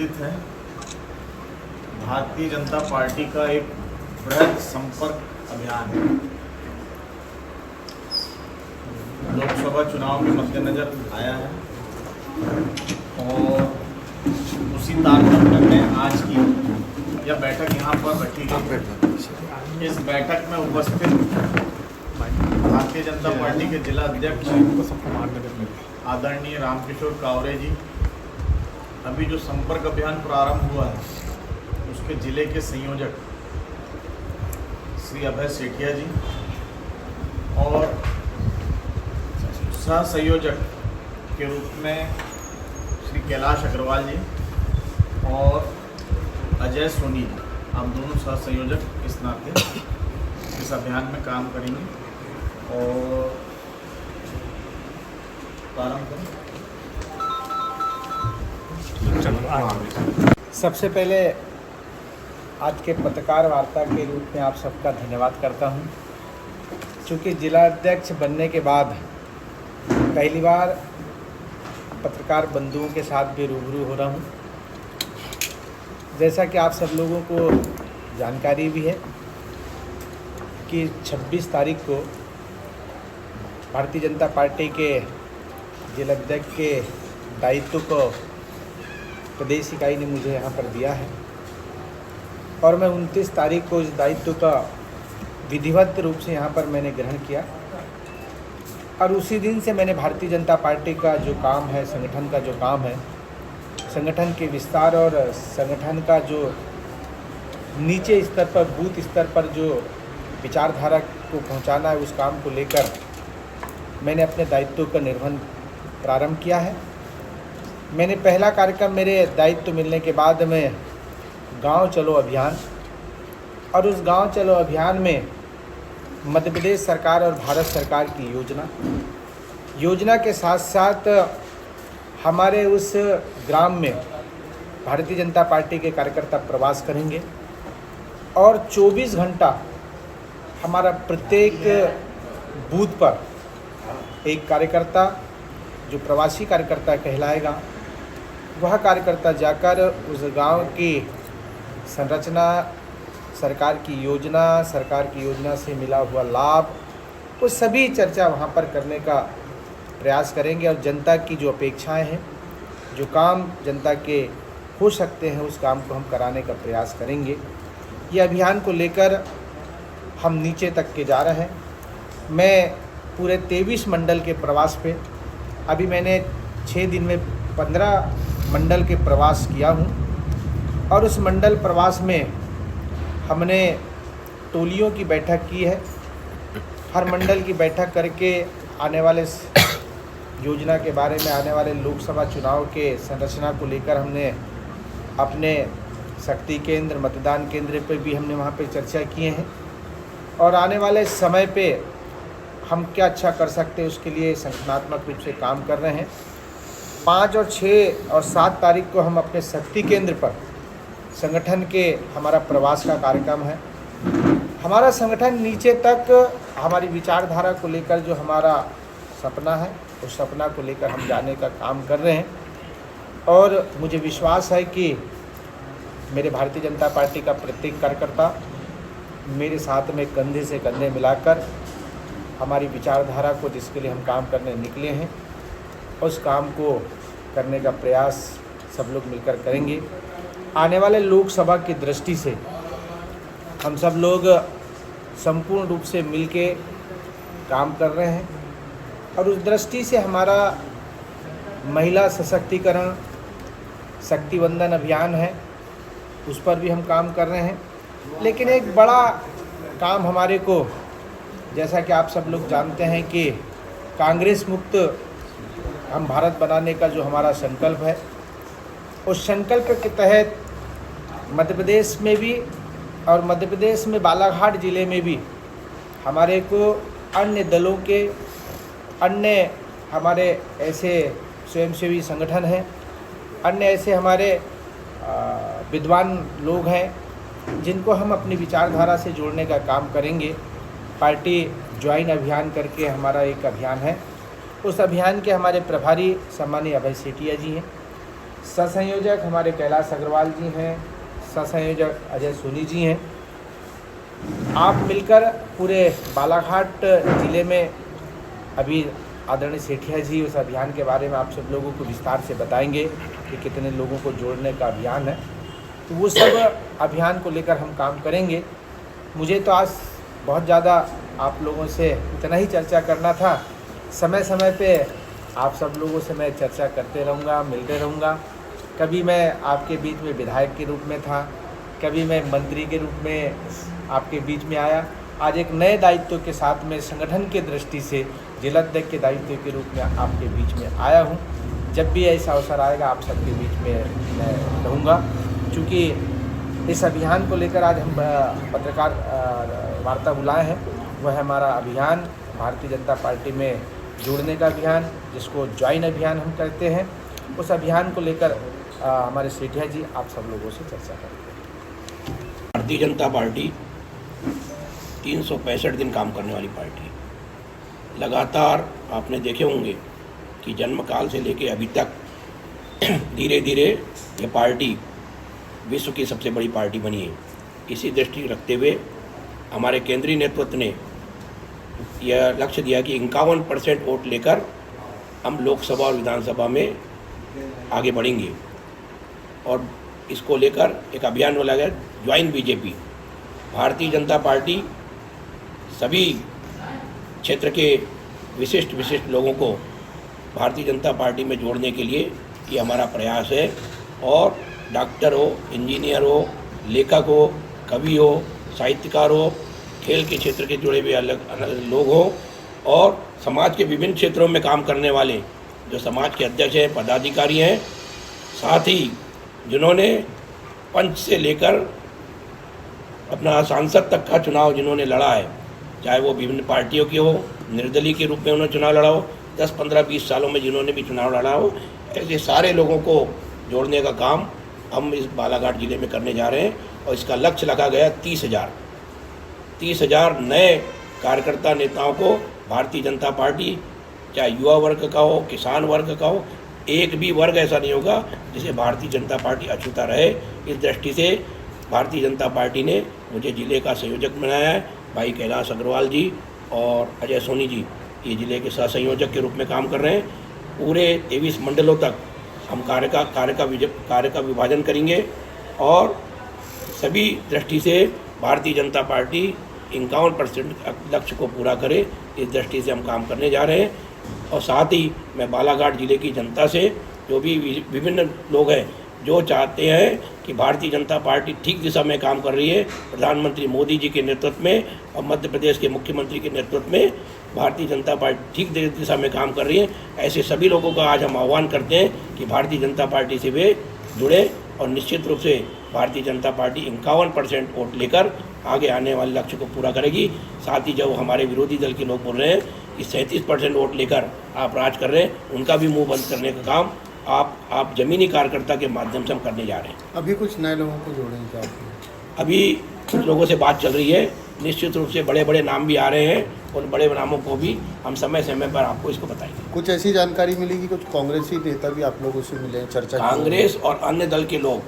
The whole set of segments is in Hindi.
आयोजित है। भारतीय जनता पार्टी का एक बृहद संपर्क अभियान है। लोकसभा चुनाव के मद्देनजर आया है और उसी तारतम्य में आज की यह बैठक यहाँ पर रखी गई। इस बैठक में उपस्थित भारतीय जनता पार्टी के जिला अध्यक्ष आदरणीय रामकिशोर कावरे जी, अभी जो संपर्क अभियान प्रारंभ हुआ है उसके जिले के संयोजक श्री अभय सेठिया जी और सह संयोजक के रूप में श्री कैलाश अग्रवाल जी और अजय सोनी जी, हम दोनों सह संयोजक इस नाते इस अभियान में काम करेंगे और प्रारंभ करें। सबसे पहले आज के पत्रकार वार्ता के रूप में आप सबका धन्यवाद करता हूं। चूँकि जिला अध्यक्ष बनने के बाद पहली बार पत्रकार बंधुओं के साथ भी रूबरू हो रहा हूं। जैसा कि आप सब लोगों को जानकारी भी है कि 26 तारीख को भारतीय जनता पार्टी के जिला अध्यक्ष के दायित्व को प्रदेश इकाई ने मुझे यहाँ पर दिया है और मैं 29 तारीख को इस दायित्व का विधिवत रूप से यहाँ पर मैंने ग्रहण किया और उसी दिन से मैंने भारतीय जनता पार्टी का जो काम है, संगठन का जो काम है, संगठन के विस्तार और संगठन का जो नीचे स्तर पर, बूथ स्तर पर जो विचारधारा को पहुँचाना है, उस काम को लेकर मैंने अपने दायित्व का निर्वहन प्रारंभ किया है। मैंने पहला कार्यक्रम मेरे दायित्व मिलने के बाद में गांव चलो अभियान, और उस गांव चलो अभियान में मध्य प्रदेश सरकार और भारत सरकार की योजना के साथ साथ हमारे उस ग्राम में भारतीय जनता पार्टी के कार्यकर्ता प्रवास करेंगे और 24 घंटा हमारा प्रत्येक बूथ पर एक कार्यकर्ता जो प्रवासी कार्यकर्ता कहलाएगा, वह कार्यकर्ता जाकर उस गांव की संरचना, सरकार की योजना से मिला हुआ लाभ, वो सभी चर्चा वहां पर करने का प्रयास करेंगे और जनता की जो अपेक्षाएं हैं, जो काम जनता के हो सकते हैं, उस काम को हम कराने का प्रयास करेंगे। ये अभियान को लेकर हम नीचे तक के जा रहे हैं। मैं पूरे 23 मंडल के प्रवास पे, अभी मैंने 6 दिन में 15 मंडल के प्रवास किया हूँ और उस मंडल प्रवास में हमने टोलियों की बैठक की है। हर मंडल की बैठक करके आने वाले योजना के बारे में, आने वाले लोकसभा चुनाव के संरचना को लेकर हमने अपने शक्ति केंद्र, मतदान केंद्र पे भी हमने वहाँ पे चर्चा किए हैं और आने वाले समय पे हम क्या अच्छा कर सकते हैं उसके लिए संगठनात्मक रूप से काम कर रहे हैं। 5 और 6 और 7 तारीख को हम अपने शक्ति केंद्र पर संगठन के हमारा प्रवास का कार्यक्रम है। हमारा संगठन नीचे तक हमारी विचारधारा को लेकर जो हमारा सपना है, उस सपना को लेकर हम जाने का काम कर रहे हैं और मुझे विश्वास है कि मेरे भारतीय जनता पार्टी का प्रत्येक कार्यकर्ता मेरे साथ में कंधे से कंधे मिलाकर हमारी विचारधारा को, जिसके लिए हम काम करने निकले हैं, उस काम को करने का प्रयास सब लोग मिलकर करेंगे। आने वाले लोकसभा की दृष्टि से हम सब लोग संपूर्ण रूप से मिलके काम कर रहे हैं और उस दृष्टि से हमारा महिला सशक्तिकरण, शक्ति वंदन अभियान है, उस पर भी हम काम कर रहे हैं। लेकिन एक बड़ा काम हमारे को, जैसा कि आप सब लोग जानते हैं कि कांग्रेस मुक्त हम भारत बनाने का जो हमारा संकल्प है, उस संकल्प के तहत मध्य प्रदेश में भी और मध्य प्रदेश में बालाघाट ज़िले में भी हमारे को अन्य दलों के, अन्य हमारे ऐसे स्वयंसेवी संगठन हैं, अन्य ऐसे हमारे विद्वान लोग हैं जिनको हम अपनी विचारधारा से जोड़ने का काम करेंगे। पार्टी ज्वाइन अभियान करके हमारा एक अभियान है, उस अभियान के हमारे प्रभारी सम्मानीय अभय सेठिया जी हैं। सहसंयोजक हमारे कैलाश अग्रवाल जी हैं, सहसंयोजक अजय सोनी जी हैं। आप मिलकर पूरे बालाघाट ज़िले में अभी आदरणीय सेठिया जी उस अभियान के बारे में आप सब लोगों को विस्तार से बताएंगे कि कितने लोगों को जोड़ने का अभियान है। तो वो सब अभियान को लेकर हम काम करेंगे। मुझे तो आज बहुत ज़्यादा आप लोगों से इतना ही चर्चा करना था। समय समय पे आप सब लोगों से मैं चर्चा करते रहूँगा, मिलते रहूँगा। कभी मैं आपके बीच में विधायक के रूप में था, कभी मैं मंत्री के रूप में आपके बीच में आया। आज एक नए दायित्व के साथ में संगठन के दृष्टि से जिलाध्यक्ष के दायित्व के रूप में आपके बीच में आया हूँ। जब भी ऐसा अवसर आएगा आप सबके बीच में मैं रहूँगा। चूँकि इस अभियान को लेकर आज हम पत्रकार वार्ता बुलाए हैं, वह है हमारा अभियान भारतीय जनता पार्टी में जुड़ने का अभियान, जिसको ज्वाइन अभियान हम कहते हैं। उस अभियान को लेकर हमारे सेठिया जी आप सब लोगों से चर्चा करते हैं। भारतीय जनता पार्टी 365 दिन काम करने वाली पार्टी है। लगातार आपने देखे होंगे कि जन्म काल से लेकर अभी तक धीरे धीरे ये पार्टी विश्व की सबसे बड़ी पार्टी बनी है। इसी दृष्टि रखते हुए हमारे केंद्रीय नेतृत्व ने यह लक्ष्य दिया कि 51% वोट लेकर हम लोकसभा और विधानसभा में आगे बढ़ेंगे और इसको लेकर एक अभियान बोला गया join BJP. Bharatiya Janata party सभी क्षेत्र के विशिष्ट लोगों को भारतीय जनता पार्टी में जोड़ने के लिए ये हमारा प्रयास है। और डॉक्टर हो, इंजीनियर हो, लेखक हो, कवि हो, साहित्यकार हो, खेल के क्षेत्र के जुड़े हुए अलग अलग लोग हों और समाज के विभिन्न क्षेत्रों में काम करने वाले जो समाज के अध्यक्ष हैं, पदाधिकारी हैं, साथ ही जिन्होंने पंच से लेकर अपना सांसद तक का चुनाव जिन्होंने लड़ा है, चाहे वो विभिन्न पार्टियों के हो, निर्दलीय के रूप में उन्होंने चुनाव लड़ा हो, 10, 15, 20 सालों में जिन्होंने भी चुनाव लड़ा हो, ऐसे सारे लोगों को जोड़ने का काम हम इस बालाघाट जिले में करने जा रहे हैं। और इसका लक्ष्य रखा गया 30,000 नए कार्यकर्ता नेताओं को भारतीय जनता पार्टी, चाहे युवा वर्ग का हो, किसान वर्ग का हो, एक भी वर्ग ऐसा नहीं होगा जिसे भारतीय जनता पार्टी अछूता रहे। इस दृष्टि से भारतीय जनता पार्टी ने मुझे जिले का संयोजक बनाया है। भाई कैलाश अग्रवाल जी और अजय सोनी जी ये जिले के सहसंयोजक के रूप में काम कर रहे हैं। पूरे 23 मंडलों तक हम कार्य का विभाजन करेंगे और सभी दृष्टि से भारतीय जनता पार्टी 51% लक्ष्य को पूरा करे, इस दृष्टि से हम काम करने जा रहे हैं। और साथ ही मैं बालाघाट जिले की जनता से, जो भी विभिन्न लोग हैं जो चाहते हैं कि भारतीय जनता पार्टी ठीक दिशा में काम कर रही है, प्रधानमंत्री मोदी जी के नेतृत्व में और मध्य प्रदेश के मुख्यमंत्री के नेतृत्व में भारतीय जनता पार्टी ठीक दिशा में काम कर रही है, ऐसे सभी लोगों का आज हम आह्वान करते हैं कि भारतीय जनता पार्टी से वे जुड़े और निश्चित रूप से भारतीय जनता पार्टी 51% वोट लेकर आगे आने वाले लक्ष्य को पूरा करेगी। साथ ही जो हमारे विरोधी दल के लोग बोल रहे हैं कि 37% वोट लेकर आप राज कर रहे हैं, उनका भी मुंह बंद करने का काम आप जमीनी कार्यकर्ता के माध्यम से हम करने जा रहे हैं। अभी कुछ नए लोगों को जोड़ेंगे क्या? अभी कुछ लोगों से बात चल रही है, निश्चित रूप से बड़े बड़े नाम भी आ रहे हैं और बड़े नामों को भी हम समय समय पर आपको इसको बताएंगे। कुछ ऐसी जानकारी मिली कि कुछ कांग्रेसी नेता भी आप लोगों से मिले, चर्चा? कांग्रेस और अन्य दल के लोग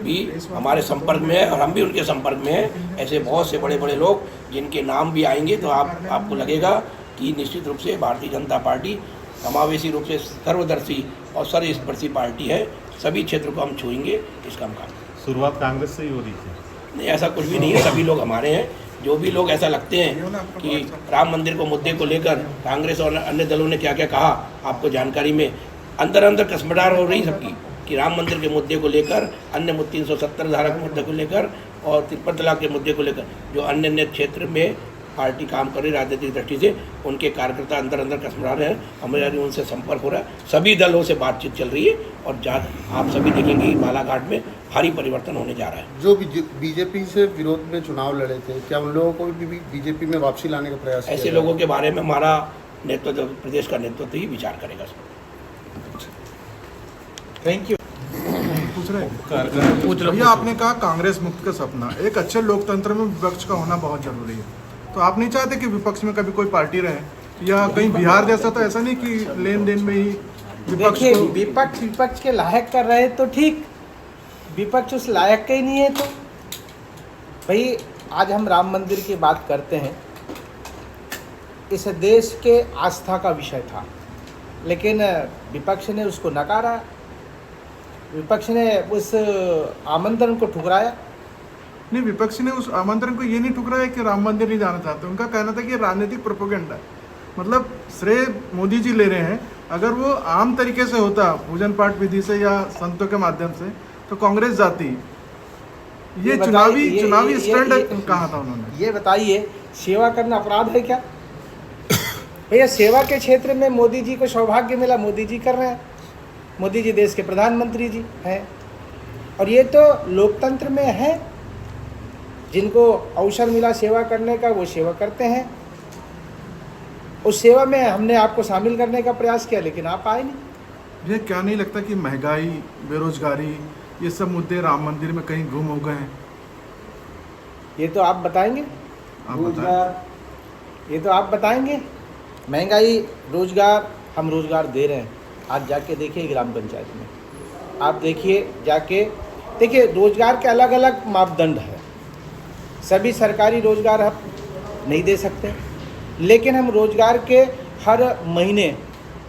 भी हमारे संपर्क में है और हम भी उनके संपर्क में हैं। ऐसे बहुत से बड़े बड़े लोग जिनके नाम भी आएंगे तो आपको लगेगा कि निश्चित रूप से भारतीय जनता पार्टी समावेशी रूप से सर्वदर्शी और सर्वस्पर्शी पार्टी है। सभी क्षेत्र को हम छुएंगे, इसका हम काम। शुरुआत कांग्रेस से ही हो रही थी? नहीं, ऐसा कुछ भी नहीं है, सभी लोग हमारे हैं। जो भी लोग ऐसा लगते हैं कि राम मंदिर को मुद्दे को लेकर कांग्रेस और अन्य दलों ने क्या क्या कहा, आपको जानकारी में अंदर कसमडार हो रही सबकी कि राम मंदिर के मुद्दे को लेकर, अन्य 370 धारा के मुद्दे को लेकर और 53 तलाक के मुद्दे को लेकर जो अन्य क्षेत्र में पार्टी काम कर रही राजनीतिक दृष्टि से, उनके कार्यकर्ता अंदर कसमरा रहे हैं। हमारे उनसे संपर्क हो रहा है, सभी दलों से बातचीत चल रही है और आप सभी देखेंगे बालाघाट में भारी परिवर्तन होने जा रहा है। जो बीजेपी से विरोध में चुनाव लड़े थे, क्या उन लोगों को भी बीजेपी में वापसी लाने का प्रयास? ऐसे लोगों के बारे में हमारा नेतृत्व, प्रदेश का नेतृत्व ही विचार करेगा। Thank you. भैया, आपने कहा कांग्रेस मुक्त का सपना, एक अच्छे लोकतंत्र में विपक्ष का होना बहुत जरूरी है, तो आप नहीं चाहते कि विपक्ष में कभी कोई पार्टी रहे, या कहीं बिहार जैसा तो ऐसा नहीं कि लेन देन में ही विपक्ष देखिए, को विपक्ष के लायक कर रहे तो ठीक, विपक्ष उस लायक का ही नहीं है तो भाई आज हम राम मंदिर की बात करते हैं, इस देश के आस्था का विषय था, लेकिन विपक्ष ने उसको नकारा, विपक्ष ने उस आमंत्रण को ठुकराया। नहीं, विपक्ष ने उस आमंत्रण को ये नहीं ठुकराया कि राम मंदिर नहीं जाना चाहते। उनका कहना था कि ये राजनीतिक प्रोपेगेंडा है, मतलब श्रेय मोदी जी ले रहे हैं। अगर वो आम तरीके से होता, पूजन पाठ विधि से या संतों के माध्यम से, तो कांग्रेस जाती। ये चुनावी स्टंट कहा था उन्होंने। ये बताइए, सेवा करना अपराध है क्या? भैया सेवा के क्षेत्र में मोदी जी को सौभाग्य मिला, मोदी जी कर रहे हैं, मोदी जी देश के प्रधानमंत्री जी हैं, और ये तो लोकतंत्र में है, जिनको अवसर मिला सेवा करने का वो सेवा करते हैं। उस सेवा में हमने आपको शामिल करने का प्रयास किया, लेकिन आप आए नहीं। ये क्या नहीं लगता कि महंगाई, बेरोजगारी, ये सब मुद्दे राम मंदिर में कहीं गुम हो गए हैं? ये तो आप बताएंगे, आप बताएं। ये तो आप बताएंगे। महंगाई, रोजगार, हम रोजगार दे रहे हैं। आज जाके देखिए ग्राम पंचायत में, आप देखिए जाके देखिए, रोजगार के अलग अलग मापदंड है। सभी सरकारी रोजगार हम नहीं दे सकते, लेकिन हम रोजगार के हर महीने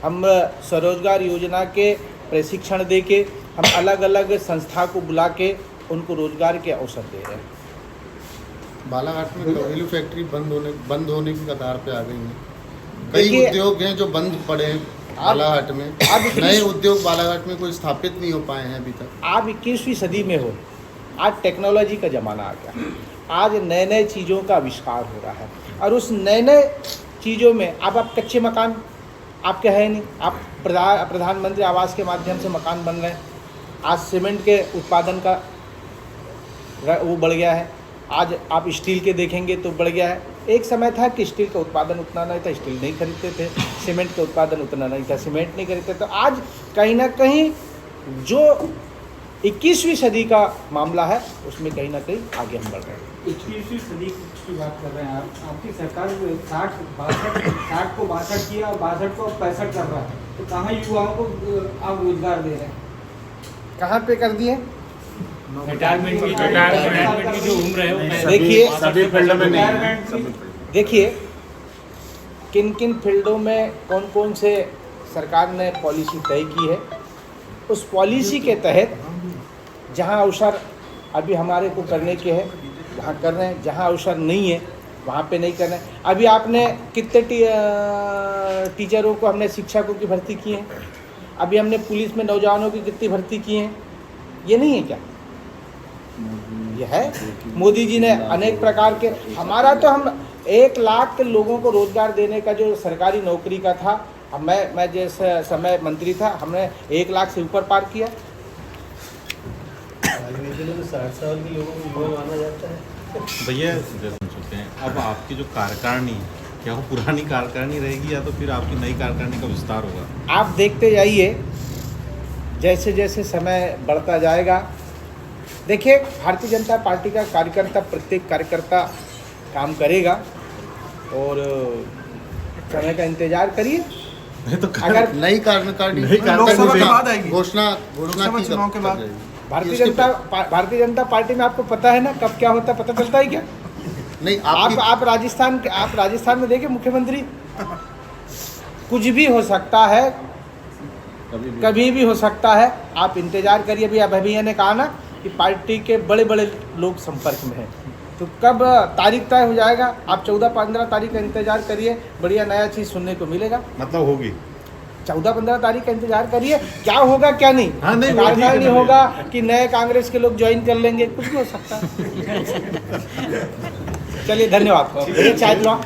हम स्वरोजगार योजना के प्रशिक्षण दे के, हम अलग अलग संस्था को बुला के उनको रोजगार के अवसर दे रहे हैं। बालाघाट में घरेलू फैक्ट्री बंद होने की कतार पे आ गई है। कई देखिए, उद्योग हैं जो बंद पड़े हैं बालाघाट में। नए उद्योग बालाघाट में कोई स्थापित नहीं हो पाए हैं अभी तक। आप 21वीं सदी में हो, आज टेक्नोलॉजी का ज़माना आ गया, आज नए नए चीज़ों का आविष्कार हो रहा है, और उस नए नए चीज़ों में अब आप कच्चे मकान आपके है नहीं, आप प्रधानमंत्री आवास के माध्यम से मकान बन रहे हैं। आज सीमेंट के उत्पादन का वो बढ़ गया है, आज आप स्टील के देखेंगे तो बढ़ गया है। एक समय था कि स्टील का उत्पादन उतना नहीं था, स्टील नहीं खरीदते थे, सीमेंट का उत्पादन उतना नहीं था, सीमेंट नहीं खरीदते। तो आज कहीं ना कहीं जो 21वीं सदी का मामला है, उसमें कहीं ना कहीं आगे हम बढ़ रहे हैं। 21वीं सदी की बात कर रहे हैं आप। आपकी सरकार 60 को 62 किया, 62 को 65 कर रहा है, तो कहाँ युवाओं को आप रोजगार दे रहे हैं? कहाँ पे कर दिए? रिटायरमेंट की जो उम्र है वो देखिए, सभी फील्ड में नहीं है। रिटायरमेंट देखिए किन किन फील्डों में कौन कौन से सरकार ने पॉलिसी तय की है, उस पॉलिसी के तहत जहां अवसर अभी हमारे को करने के हैं वहाँ कर रहे हैं, जहाँ अवसर नहीं है वहाँ पे नहीं कर रहे हैं। अभी आपने कितने टीचरों को, हमने शिक्षकों की भर्ती की है, अभी हमने पुलिस में नौजवानों की कितनी भर्ती की है, ये नहीं है क्या? ये है। मोदी जी ने अनेक प्रकार के, हमारा तो हम 1 लाख लोगों को रोजगार देने का जो सरकारी नौकरी का था, अब मैं जैसे समय मंत्री था, हमने 1 लाख से ऊपर पार किया। भैया जैसे हम सोचते हैं, अब आपकी जो कार्यकारिणी, क्या वो पुरानी कार्यकारिणी रहेगी या तो फिर आपकी नई कार्यकारिणी का विस्तार होगा? आप देखते जाइए, जैसे जैसे समय बढ़ता जाएगा। देखिए, भारतीय जनता पार्टी का कार्यकर्ता, प्रत्येक कार्यकर्ता काम करेगा, और समय का इंतजार करिए। तो अगर नई कार्यकारिणी लोकसभा के बाद आएगी, घोषणा लोकसभा की चुनाव के बाद। भारतीय जनता पार्टी में आपको पता है ना कब क्या होता है, पता चलता है क्या? नहीं, आप राजस्थान में देखिए, मुख्यमंत्री कुछ भी हो सकता है, कभी भी हो सकता है। आप इंतजार करिए। अभी भैया ने कहा ना कि पार्टी के बड़े बड़े लोग संपर्क में हैं, तो कब तारीख तय हो जाएगा, आप 14-15 तारीख का इंतजार करिए, बढ़िया नया चीज़ सुनने को मिलेगा। मतलब होगी 14-15 तारीख का इंतजार करिए, क्या होगा क्या नहीं। हाँ, नहीं, वो ठीक है नहीं ना होगा कि नए कांग्रेस के लोग ज्वाइन कर लेंगे, कुछ भी हो सकता है। चलिए, धन्यवाद। चाय पिलाओ।